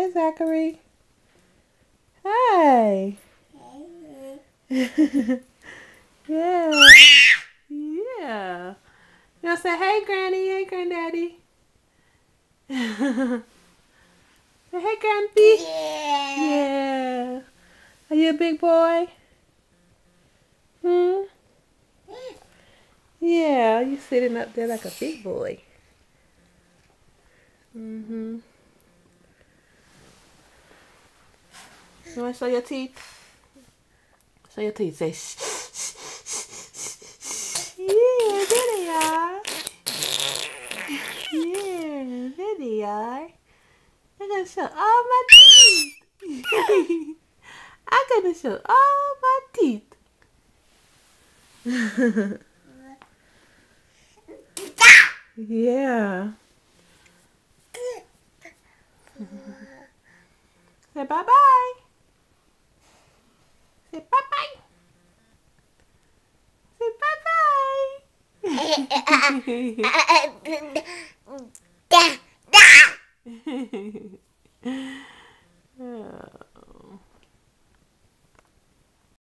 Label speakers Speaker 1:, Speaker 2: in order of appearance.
Speaker 1: Hey, Zachary. Hi. Yeah. Yeah. You say, hey, Granny. Hey, Granddaddy. Say, hey, Grandpa. Yeah. Are you a big boy? Hmm? Yeah, you sitting up there like a big boy. Mm-hmm. You want to show your teeth? Show your teeth. Say, shh, shh, shh, shh. Yeah, there they are. Yeah, there they are. I'm going to show all my teeth. I'm going to show all my teeth. Yeah. Say bye-bye. Say bye-bye. Say bye-bye. Oh.